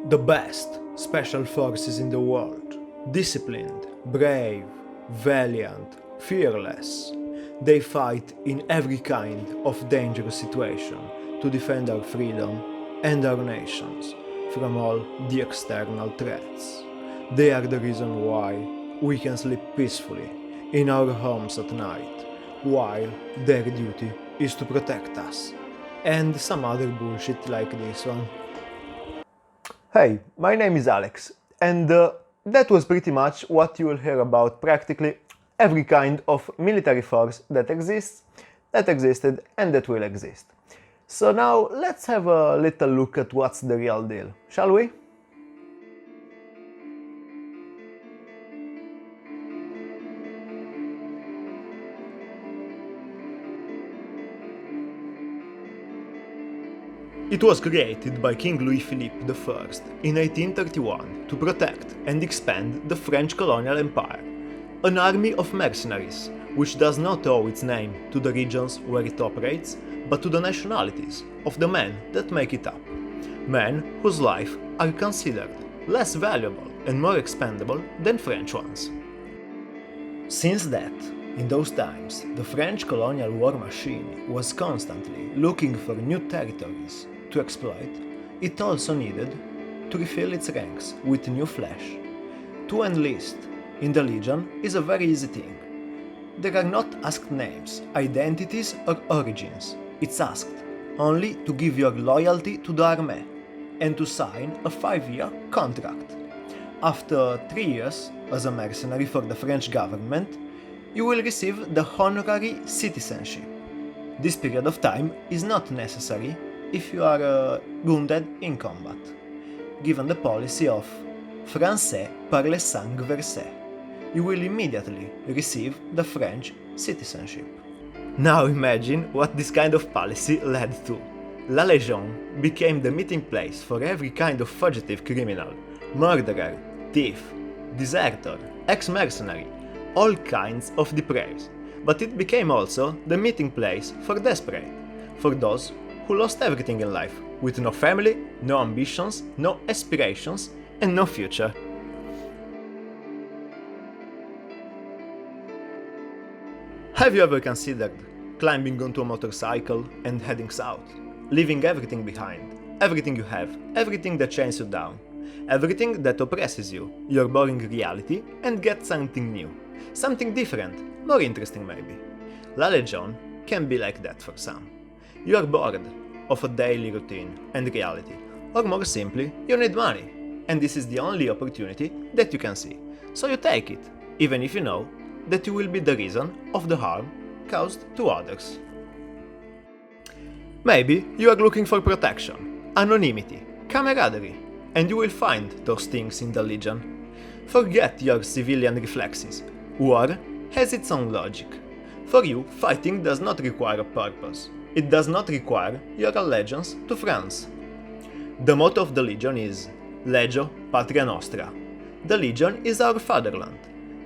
The best special forces in the world. Disciplined, brave, valiant, fearless. They fight in every kind of dangerous situation to defend our freedom and our nations from all the external threats. They are the reason why we can sleep peacefully in our homes at night, while their duty is to protect us. And some other bullshit like this one. Hey, my name is Alex, and that was pretty much what you will hear about practically every kind of military force that exists, that existed, and that will exist. So now let's have a little look at what's the real deal, shall we? It was created by King Louis Philippe I in 1831 to protect and expand the French colonial empire, an army of mercenaries which does not owe its name to the regions where it operates, but to the nationalities of the men that make it up. Men whose lives are considered less valuable and more expendable than French ones. Since that, in those times, the French colonial war machine was constantly looking for new territories to exploit, it also needed to refill its ranks with new flesh. To enlist in the legion is a very easy thing. There are not asked names, identities or origins. It's asked only to give your loyalty to the army and to sign a 5-year contract. After 3 years as a mercenary for the French government, you will receive the honorary citizenship. This period of time is not necessary if you are wounded in combat, given the policy of Français par les sang versés. You will immediately receive the French citizenship. Now imagine what this kind of policy led to. La Légion became the meeting place for every kind of fugitive criminal, murderer, thief, deserter, ex-mercenary, all kinds of depraved. But it became also the meeting place for desperate, for those who lost everything in life, with no family, no ambitions, no aspirations, and no future. Have you ever considered climbing onto a motorcycle and heading south, leaving everything behind, everything you have, everything that chains you down, everything that oppresses you, your boring reality, and get something new, something different, more interesting maybe? La Légion can be like that for some. You are bored of a daily routine and reality, or more simply, you need money, and this is the only opportunity that you can see. So you take it, even if you know that you will be the reason of the harm caused to others. Maybe you are looking for protection, anonymity, camaraderie, and you will find those things in the Legion. Forget your civilian reflexes. War has its own logic. For you, fighting does not require a purpose. It does not require your allegiance to France. The motto of the Legion is Legio Patria Nostra. The Legion is our fatherland.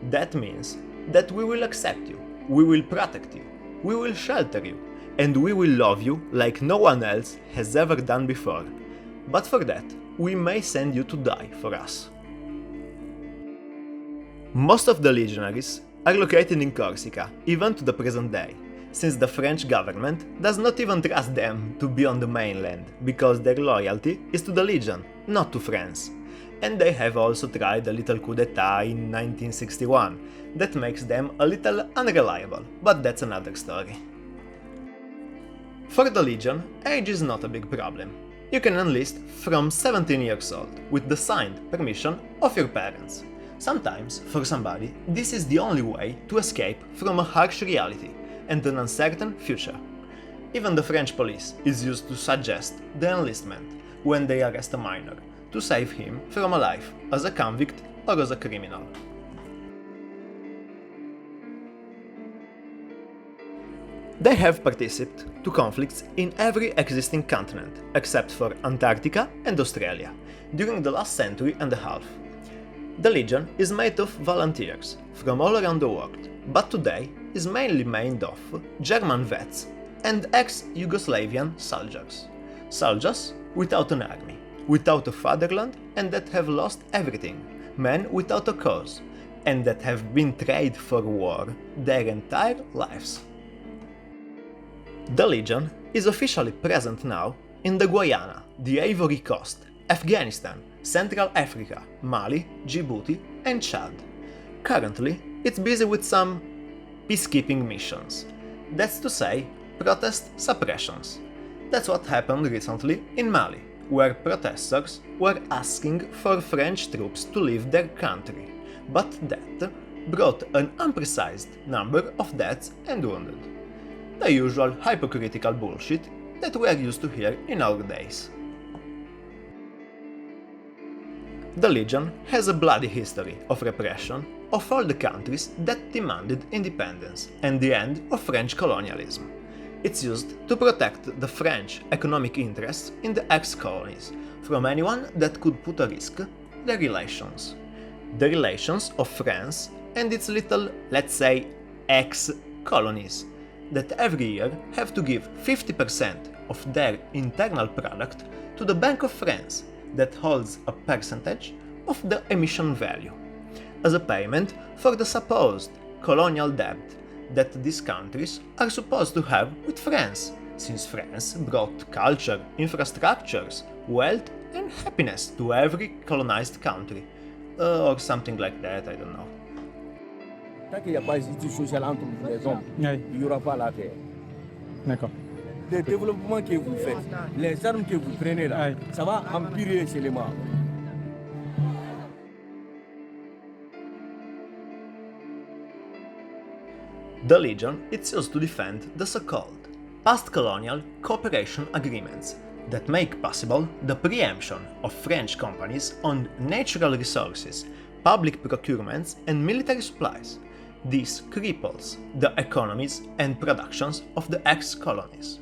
That means that we will accept you, we will protect you, we will shelter you, and we will love you like no one else has ever done before. But for that, we may send you to die for us. Most of the legionaries are located in Corsica, even to the present day, since the French government does not even trust them to be on the mainland, because their loyalty is to the Legion, not to France. And they have also tried a little coup d'etat in 1961, that makes them a little unreliable, but that's another story. For the Legion, age is not a big problem. You can enlist from 17 years old, with the signed permission of your parents. Sometimes, for somebody, this is the only way to escape from a harsh reality and an uncertain future. Even the French police is used to suggest the enlistment when they arrest a minor, to save him from a life as a convict or as a criminal. They have participated to conflicts in every existing continent, except for Antarctica and Australia, during the last century and a half. The Legion is made of volunteers from all around the world, but today is mainly made of German vets and ex-Yugoslavian soldiers. Soldiers without an army, without a fatherland and that have lost everything, men without a cause, and that have been trained for war their entire lives. The Legion is officially present now in the Guyana, the Ivory Coast, Afghanistan, Central Africa, Mali, Djibouti, and Chad. Currently, it's busy with some peacekeeping missions. That's to say, protest suppressions. That's what happened recently in Mali, where protesters were asking for French troops to leave their country, but that brought an unprecise number of deaths and wounded. The usual hypocritical bullshit that we are used to hear in our days. The Legion has a bloody history of repression of all the countries that demanded independence and the end of French colonialism. It's used to protect the French economic interests in the ex-colonies from anyone that could put at risk their relations. The relations of France and its little, let's say, ex-colonies, that every year have to give 50% of their internal product to the Bank of France, that holds a percentage of the emission value, as a payment for the supposed colonial debt that these countries are supposed to have with France, since France brought culture, infrastructures, wealth and happiness to every colonized country. Or something like that, I don't know. Tant qu'il n'y a pas justice sociale entre les hommes, il n'y aura pas la paix. D'accord. Le développement que vous faites, les armes que vous prenez là, ça va empirer seulement. The Legion is used to defend the so-called post-colonial cooperation agreements that make possible the preemption of French companies on natural resources, public procurements and military supplies. This cripples the economies and productions of the ex-colonies.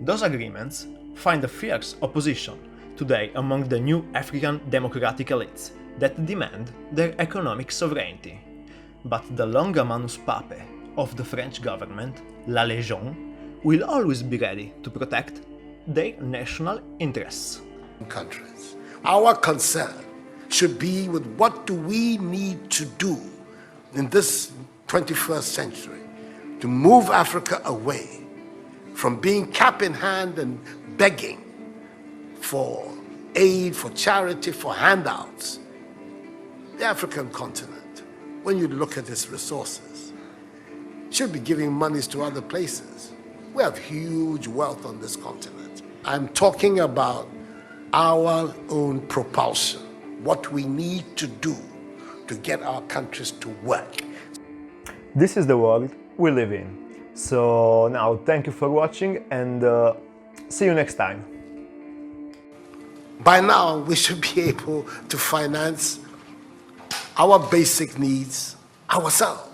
Those agreements find a fierce opposition today among the new African democratic elites that demand their economic sovereignty. But the longa manus papae of the French government, La Légion, will always be ready to protect their national interests. Countries. Our concern should be with what do we need to do in this 21st century to move Africa away from being cap in hand and begging for aid, for charity, for handouts. The African continent, when you look at its resources, should be giving monies to other places. We have huge wealth on this continent. I'm talking about our own propulsion, what we need to do to get our countries to work. This is the world we live in. So now thank you for watching and see you next time. By now, we should be able to finance our basic needs ourselves.